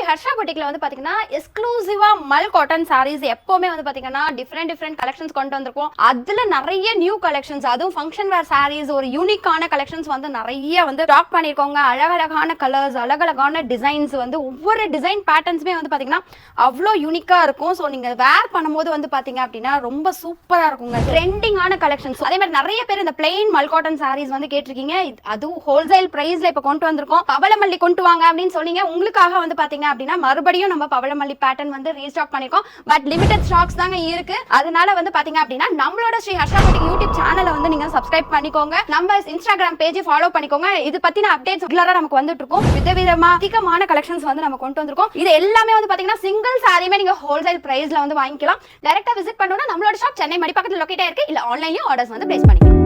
ஹர்ஷா பொட்டிக்ல வந்து பாத்தீங்கன்னா எக்ஸ்க்ளூசிவா மல் காட்டன் சாரீஸ் எப்பவுமே வந்து பாத்தீங்கன்னா டிஃப்ரெண்ட் கலெக்ஷன்ஸ் கொண்டு வந்திருக்கோம். அதுல நிறைய நியூ கலெக்ஷன்ஸ், அதுவும் ஃபங்க்ஷன் வேர் சாரீஸ், ஒரு யூனிக்கான கலெக்ஷன்ஸ் வந்து நிறைய வந்து ஸ்டாக் பண்ணிருக்கோங்க. அழகழகான கலர்ஸ், அழகழகான டிசைன்ஸ், வந்து ஒவ்வொரு டிசைன் பேட்டர்ன்ஸுமே வந்து பாத்தீங்கன்னா அவ்வளோ யூனிக்கா இருக்கும். ஸோ நீங்க வேர் பண்ணும்போது வந்து பாத்தீங்க அப்படின்னா ரொம்ப சூப்பரா இருக்குங்க. ட்ரெண்டிங்கான கலெக்ஷன்ஸ். அதே மாதிரி நிறைய பேர் இந்த பிளெயின் மல் காட்டன் சாரீஸ் வந்து கேட்டிருக்கீங்க. அதுவும் ஹோல்சேல் பிரைஸ்ல இப்ப கொண்டு வந்திருக்கோம். பவளமல்லி கொண்டு வாங்க அப்படின்னு சொன்னீங்க. உங்களுக்காக வந்து பாத்தீங்க அப்படின்னா மறுபடியும் நம்ம பவளமல்லி பேட்டர்ன் வந்து ரீஸ்டாக் பண்ணிருக்கோம். பட் லிமிடெட் ஸ்டாக்ஸ் தாங்க இருக்கு. அதனால வந்து பாத்தீங்க அப்படின்னா நம்மளோட ஸ்ரீ ஹர்ஷா பொட்டிக் யூடியூப் சேனலை வந்து நீங்க சப்ஸ்கிரைப் பண்ணிக்கோங்க. நம்ம இன்ஸ்டாகிராம் பேஜ் ஃபாலோ பண்ணிக்கோங்க. இது பத்தின அப்டேட்ஸ் ரெகுலரா நமக்கு வந்துட்டு இருக்கும். விதவிதமா அதிகமான கலெக்ஷன்ஸ் வந்து நம்ம கொண்டு வந்திருக்கோம். இது எல்லாமே வந்து பாத்தீங்கன்னா சிங்கிள் சாரியுமே நீங்க ஹோல்சேல் பிரைஸ்ல வந்து வாங்கிக்கலாம். டைரக்டா விசிட் பண்ணனும்னா நம்மளோட ஷாப் சென்னை மடிப்பாக்கத்துல லொகேட் ஆயிருக்கு. இல்ல ஆன்லைன்லயும் ஆர்டர்ஸ் வந்து பிளேஸ் பண்ணிக்கலாம்.